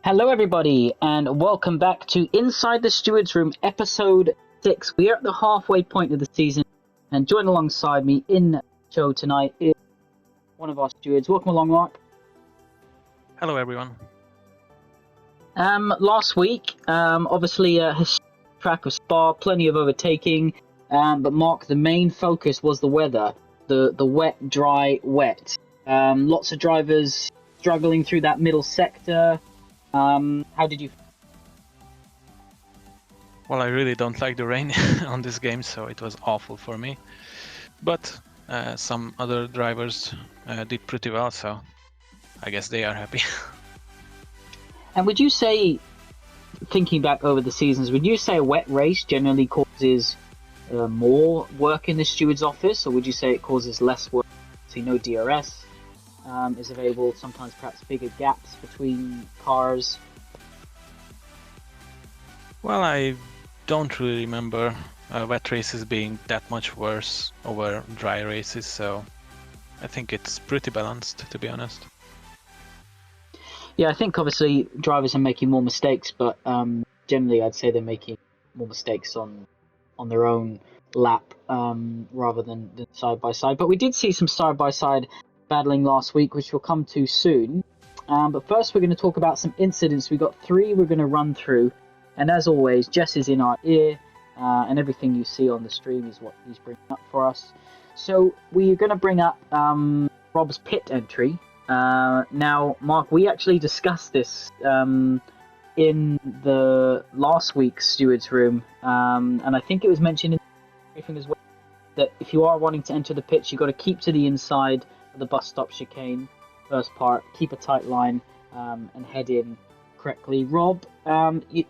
Hello, everybody, and welcome back to Inside the Stewards Room, episode 6. We are at the halfway point of the season, and joined alongside me in the show tonight is one of our stewards. Welcome along, Mark. Hello, everyone. Last week, obviously, his track of Spa, plenty of overtaking, but Mark, the main focus was the weather, the wet, dry, wet. Lots of drivers struggling through that middle sector. How did you? Well, I really don't like the rain on this game, so it was awful for me. But some other drivers did pretty well, so I guess they are happy. And would you say, thinking back over the seasons, would you say a wet race generally causes more work in the steward's office, or would you say it causes less work? So no DRS is available, sometimes perhaps bigger gaps between cars. Well, I don't really remember wet races being that much worse over dry races, so I think it's pretty balanced, to be honest. Yeah, I think obviously drivers are making more mistakes, but generally I'd say they're making more mistakes on their own lap rather than side by side. But we did see some side by side battling last week, which we'll come to soon. But first, we're going to talk about some incidents. We got 3 we're going to run through, and as always, Jess is in our ear, and everything you see on the stream is what he's bringing up for us. So we're going to bring up Rob's pit entry. Now, Mark, we actually discussed this in the last week's stewards room, and I think it was mentioned in the briefing as well that if you are wanting to enter the pits, you've got to keep to the inside of the bus stop chicane, first part, keep a tight line, and head in correctly. Rob, it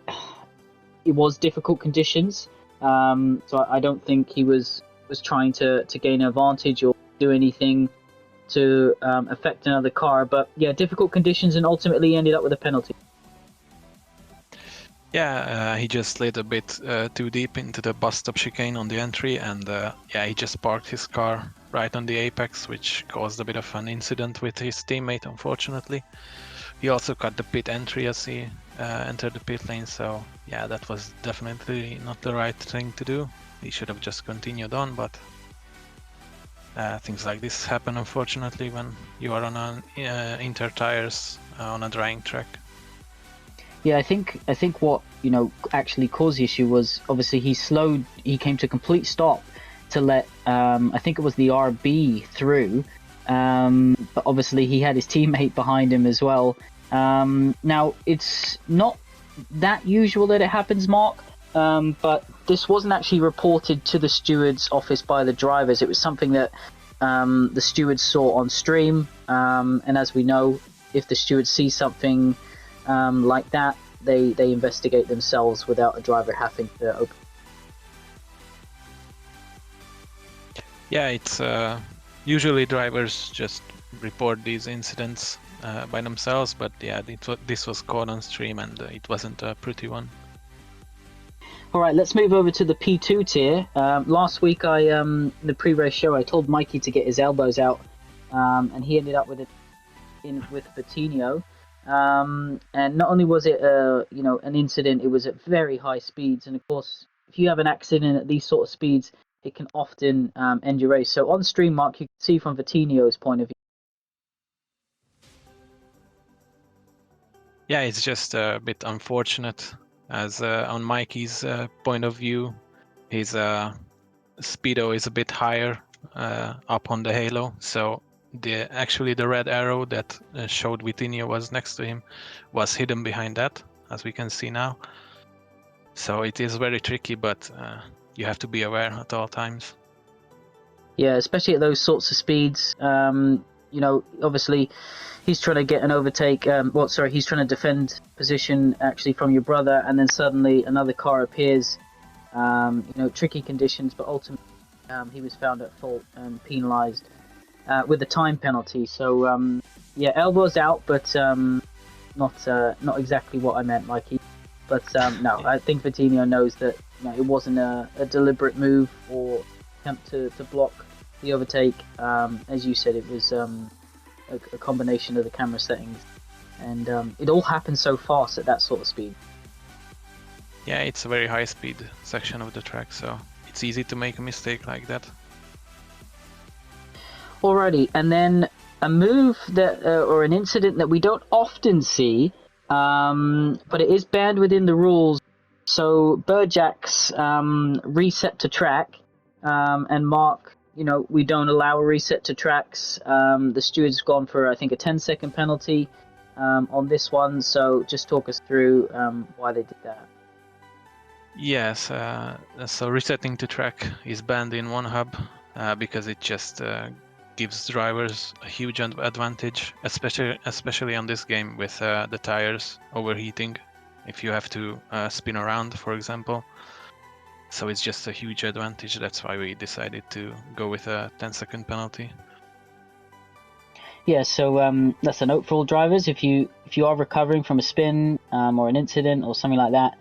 was difficult conditions, so I don't think he was trying to gain an advantage or do anything to affect another car, but yeah, difficult conditions, and ultimately ended up with a penalty. Yeah, he just slid a bit too deep into the bus stop chicane on the entry, and yeah, he just parked his car right on the apex, which caused a bit of an incident with his teammate, unfortunately. He also cut the pit entry as he entered the pit lane, so yeah, that was definitely not the right thing to do. He should have just continued on, but things like this happen, unfortunately, when you are on an inter tires on a drying track. Yeah, I think what actually caused the issue was obviously he came to a complete stop to let I think it was the RB through, but obviously he had his teammate behind him as well. Now it's not that usual that it happens, Mark, but this wasn't actually reported to the steward's office by the drivers. It was something that the stewards saw on stream, and as we know, if the stewards see something like that, they investigate themselves without a driver having to open. Yeah, it's usually drivers just report these incidents by themselves, but yeah, this was caught on stream, and it wasn't a pretty one. All right, let's move over to the P2 tier. Last week, in the pre-race show, I told Mikey to get his elbows out, and he ended up with Patino. And not only was it an incident, it was at very high speeds, and of course, if you have an accident at these sort of speeds, it can often end your race. So on stream, Mark, you can see from Vitinho's point of view. Yeah, it's just a bit unfortunate, as on Mikey's point of view, his speedo is a bit higher up on the halo, so actually the red arrow that showed Vitinho was next to him was hidden behind that, as we can see now. So it is very tricky, but you have to be aware at all times. Yeah, especially at those sorts of speeds. Obviously, he's trying to get an overtake. He's trying to defend position actually from your brother, and then suddenly another car appears. Tricky conditions, but ultimately he was found at fault and penalised with a time penalty. So elbows out, but not exactly what I meant, Mikey. But no, I think Vitinho knows that it wasn't a deliberate move or attempt to block the overtake. As you said, it was a combination of the camera settings and it all happens so fast at that sort of speed. Yeah, it's a very high speed section of the track, so it's easy to make a mistake like that. Alrighty, and then a move that or an incident that we don't often see, but it is banned within the rules. So Burjack's reset to track, and Mark, we don't allow a reset to tracks. The Stewards have gone for, I think, a 10-second penalty on this one. So just talk us through why they did that. Yes, so resetting to track is banned in one hub because it just gives drivers a huge advantage, especially on this game with the tires overheating if you have to spin around, for example. So it's just a huge advantage. That's why we decided to go with a 10-second penalty. Yeah, so that's a note for all drivers. If you are recovering from a spin or an incident or something like that,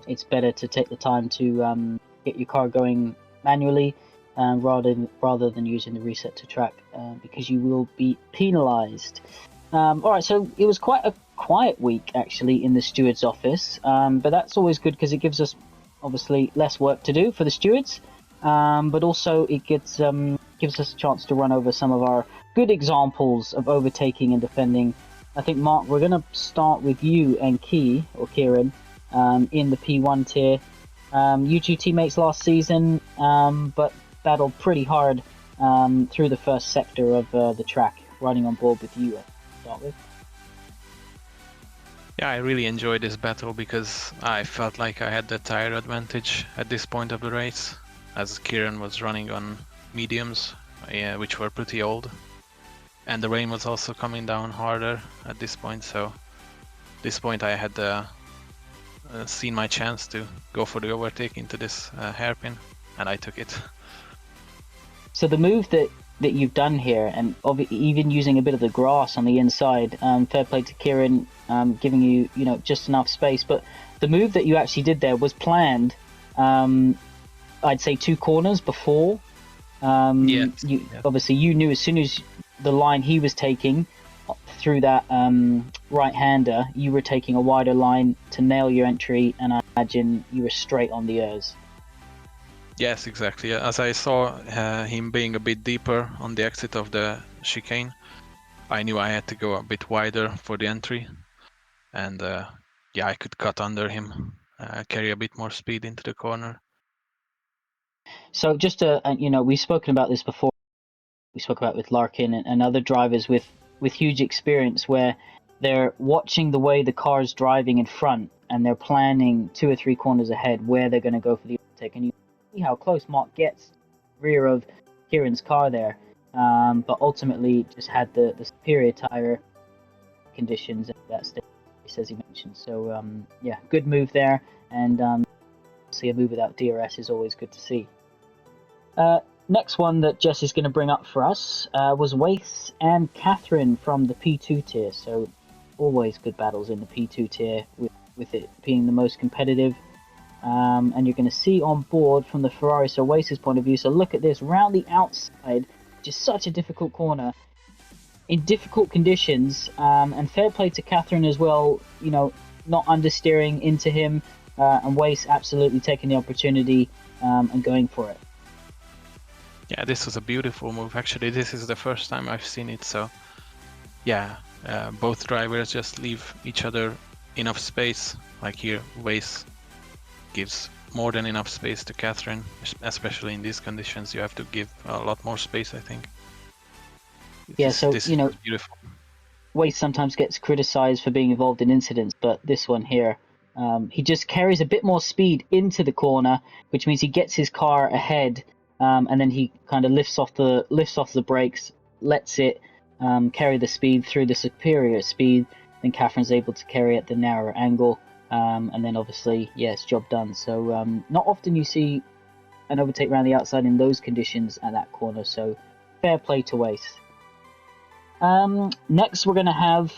it's better to take the time to get your car going manually rather than using the reset to track because you will be penalised. All right, so it was quite a quiet week actually in the steward's office, but that's always good because it gives us obviously less work to do for the stewards, but also it gives us a chance to run over some of our good examples of overtaking and defending. I think, Mark, we're going to start with you and Kieran in the P1 tier. You two teammates last season, but battled pretty hard through the first sector of the track, riding on board with you to start with. Yeah, I really enjoyed this battle because I felt like I had the tire advantage at this point of the race, as Kieran was running on mediums, which were pretty old. And the rain was also coming down harder at this point, so this point I had seen my chance to go for the overtake into this hairpin, and I took it. So the move that you've done here, and even using a bit of the grass on the inside, fair play to Kieran, giving you just enough space. But the move that you actually did there was planned. I'd say 2 corners before. Yes. Obviously you knew as soon as the line he was taking through that right-hander, you were taking a wider line to nail your entry, and I imagine you were straight on the ears. Yes, exactly. As I saw him being a bit deeper on the exit of the chicane, I knew I had to go a bit wider for the entry, and yeah, I could cut under him, carry a bit more speed into the corner. So just to, we've spoken about this before. We spoke about with Larkin and other drivers with huge experience, where they're watching the way the car's driving in front and they're planning 2 or 3 corners ahead where they're going to go for the overtake. And you see how close Mark gets rear of Kieran's car there, but ultimately just had the superior tire conditions at that stage, as he mentioned. So yeah, good move there, and see a move without DRS is always good to see. Next one that Jess is going to bring up for us was Wace and Catherine from the P2 tier. So always good battles in the P2 tier, with it being the most competitive. And you're going to see on board from the Ferrari, so Wace's point of view. So look at this, round the outside, which is such a difficult corner, in difficult conditions. And fair play to Catherine as well, not understeering into him, and Wace absolutely taking the opportunity and going for it. Yeah, this was a beautiful move. Actually, this is the first time I've seen it, so yeah, both drivers just leave each other enough space. Like here, Wace gives more than enough space to Catherine, especially in these conditions. You have to give a lot more space, I think. This is beautiful. Wace sometimes gets criticized for being involved in incidents, but this one here, he just carries a bit more speed into the corner, which means he gets his car ahead. And then he kind of lifts off the brakes, lets it carry the speed through the superior speed. Then Catherine's able to carry at the narrower angle, and then obviously, it's job done. So not often you see an overtake around the outside in those conditions at that corner. So fair play to Wace. Next, we're going to have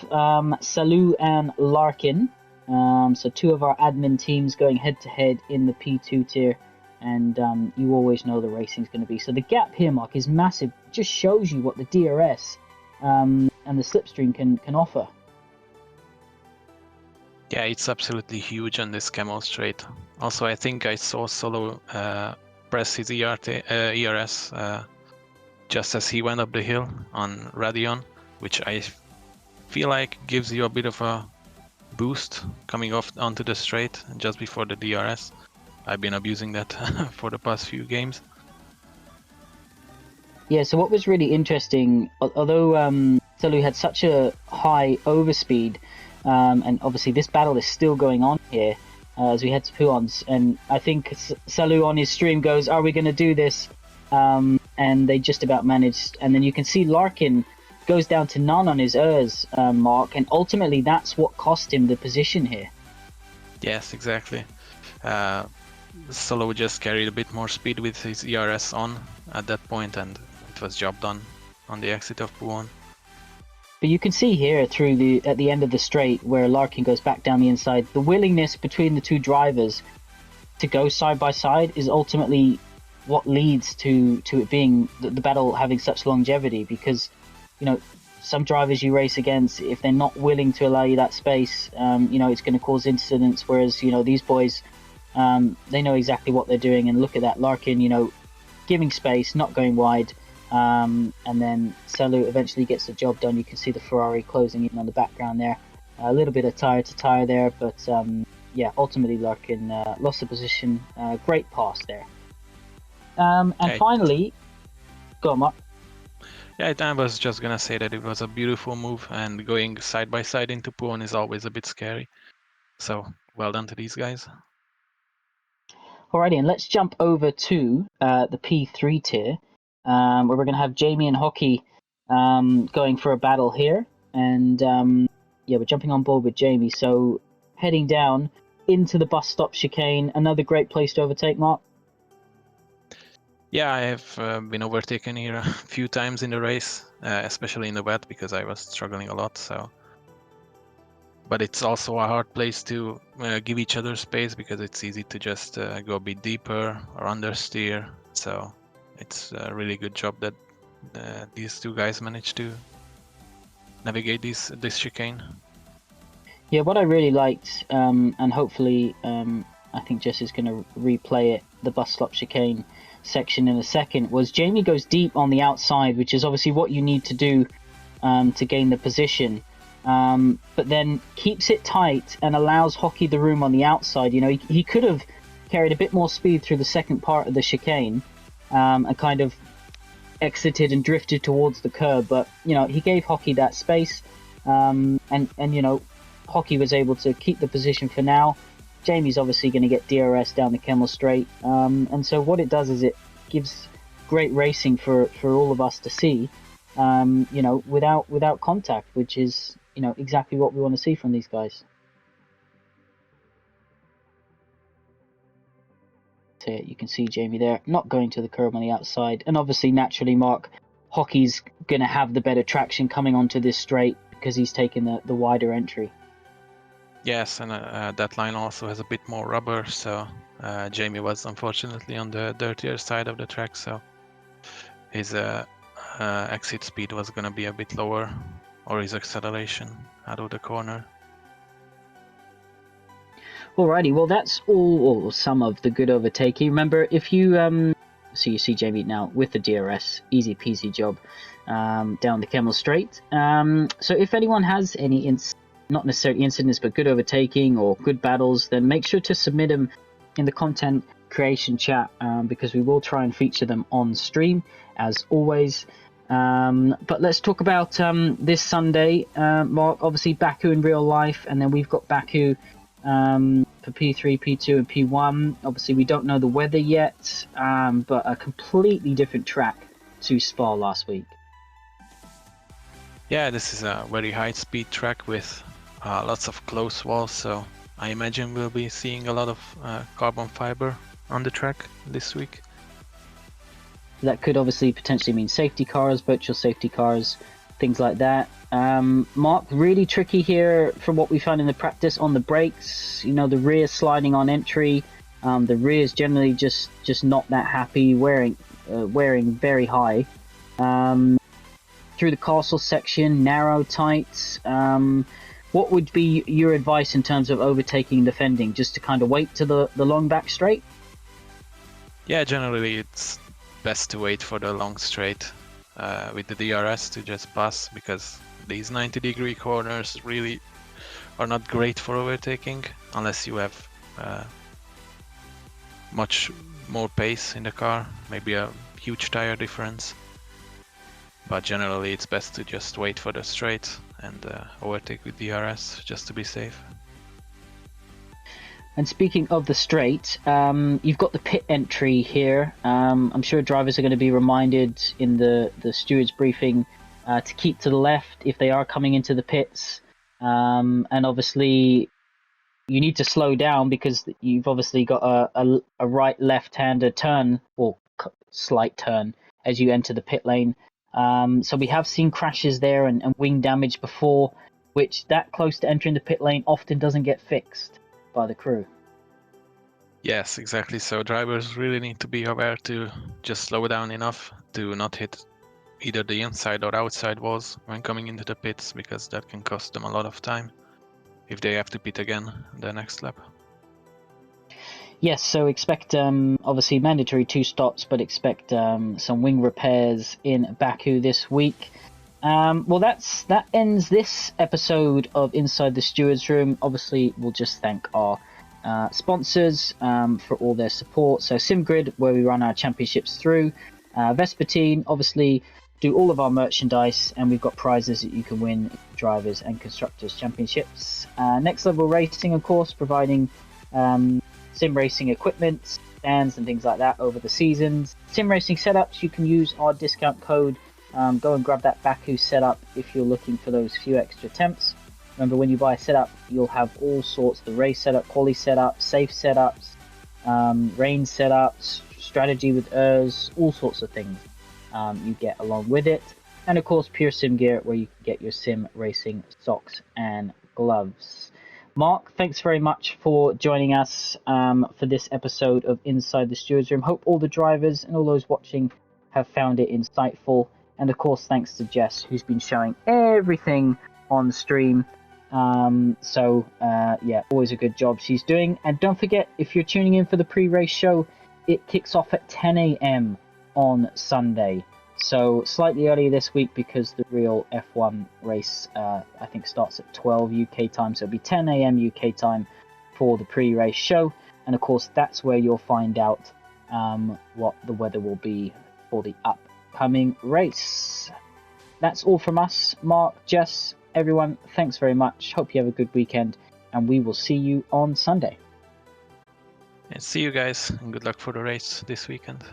Salou and Larkin. So 2 of our admin teams going head to head in the P2 tier. And you always know the racing's going to be. So the gap here, Mark, is massive. It just shows you what the DRS and the slipstream can offer. Yeah, it's absolutely huge on this Camel Straight. Also, I think I saw Solo press his ERS just as he went up the hill on Radion, which I feel like gives you a bit of a boost coming off onto the straight just before the DRS. I've been abusing that for the past few games. Yeah, so what was really interesting, although Selu had such a high overspeed, and obviously this battle is still going on here as we head to Puons, and I think Selu on his stream goes, "Are we going to do this?" And they just about managed, and then you can see Larkin goes down to none on his ERS mark, and ultimately that's what cost him the position here. Yes, exactly. Solo just carried a bit more speed with his ERS on at that point, and it was job done on the exit of Puon. But you can see here at the end of the straight where Larkin goes back down the inside, the willingness between the two drivers to go side by side is ultimately what leads to it being the battle having such longevity, because some drivers you race against, if they're not willing to allow you that space, it's going to cause incidents, whereas these boys, they know exactly what they're doing. And look at that, Larkin giving space, not going wide, and then Selu eventually gets the job done. You can see the Ferrari closing in on the background there, a little bit of tire to tire there, but yeah, ultimately Larkin lost the position. Great pass there. And finally, go on, Mark. Yeah, I was just gonna say that it was a beautiful move, and going side by side into Puon is always a bit scary. So well done to these guys. Alrighty, and let's jump over to the P3 tier, where we're going to have Jamie and Hockey going for a battle here. And yeah, we're jumping on board with Jamie. So heading down into the bus stop chicane, another great place to overtake, Mark. Yeah, I have been overtaken here a few times in the race, especially in the wet because I was struggling a lot. But it's also a hard place to give each other space because it's easy to just go a bit deeper or understeer. So it's a really good job that these two guys managed to navigate this chicane. Yeah, what I really liked, and hopefully I think Jess is going to replay it, the bus stop chicane section in a second, was Jamie goes deep on the outside, which is obviously what you need to do to gain the position. But then keeps it tight and allows Hockey the room on the outside. He could have carried a bit more speed through the second part of the chicane and kind of exited and drifted towards the curb, but he gave Hockey that space, and Hockey was able to keep the position for now. Jamie's obviously going to get DRS down the Camel Straight, and so what it does is it gives great racing for all of us to see, without contact, which is exactly what we want to see from these guys. So you can see Jamie there not going to the curb on the outside, and obviously naturally Mark, Hockey's going to have the better traction coming onto this straight because he's taken the wider entry. Yes, and that line also has a bit more rubber, so Jamie was unfortunately on the dirtier side of the track, so his exit speed was going to be a bit lower, or his acceleration out of the corner. Alrighty, well that's all, or some of the good overtaking. Remember, if you so you see Jamie now with the DRS, easy peasy job down the Camel Straight. So if anyone has any not necessarily incidents, but good overtaking or good battles, then make sure to submit them in the content creation chat, because we will try and feature them on stream as always. But let's talk about this Sunday, Mark. Obviously Baku in real life, and then we've got Baku for P3, P2 and P1. Obviously we don't know the weather yet, but a completely different track to Spa last week. Yeah, this is a very high speed track with lots of close walls, so I imagine we'll be seeing a lot of carbon fiber on the track this week. That could obviously potentially mean safety cars, virtual safety cars, things like that. Mark, really tricky here from what we found in the practice on the brakes. The rear sliding on entry. The rear is generally just not that happy, wearing very high. Through the castle section, narrow, tight. What would be your advice in terms of overtaking and defending? Just to kind of wait to the long back straight? Yeah, generally it's best to wait for the long straight with the DRS to just pass, because these 90-degree corners really are not great for overtaking unless you have much more pace in the car, maybe a huge tire difference. But generally it's best to just wait for the straight and overtake with DRS just to be safe. And speaking of the straight, you've got the pit entry here. I'm sure drivers are going to be reminded in the stewards briefing to keep to the left if they are coming into the pits. And obviously, you need to slow down because you've obviously got a right left-hander turn, or slight turn, as you enter the pit lane. So we have seen crashes there and wing damage before, which that close to entering the pit lane often doesn't get fixed by the crew. Yes, exactly. So drivers really need to be aware to just slow down enough to not hit either the inside or outside walls when coming into the pits, because that can cost them a lot of time if they have to pit again the next lap. Yes, so expect obviously mandatory 2 stops, but expect some wing repairs in Baku this week. Well, that ends this episode of Inside the Stewards Room. Obviously, we'll just thank our sponsors for all their support. So SimGrid, where we run our championships through. Vespertine, obviously, do all of our merchandise, and we've got prizes that you can win, drivers and constructors championships. Next Level Racing, of course, providing sim racing equipment, stands and things like that over the seasons. Sim racing setups, you can use our discount code. Go and grab that Baku setup if you're looking for those few extra temps. Remember, when you buy a setup, you'll have all sorts: the race setup, quali setup, safe setups, rain setups, strategy with ERS, all sorts of things you get along with it. And of course, Pure Sim Gear, where you can get your sim racing socks and gloves. Mark, thanks very much for joining us for this episode of Inside the Stewards Room. Hope all the drivers and all those watching have found it insightful. And of course, thanks to Jess, who's been showing everything on the stream. Yeah, always a good job she's doing. And don't forget, if you're tuning in for the pre-race show, it kicks off at 10 a.m. on Sunday. So slightly earlier this week because the real F1 race, I think, starts at 12 UK time. So it'll be 10 a.m. UK time for the pre-race show. And of course, that's where you'll find out what the weather will be for the upcoming race. That's all from us. Mark, Jess, everyone, thanks very much. Hope you have a good weekend. And we will see you on Sunday. And see you guys, and good luck for the race this weekend.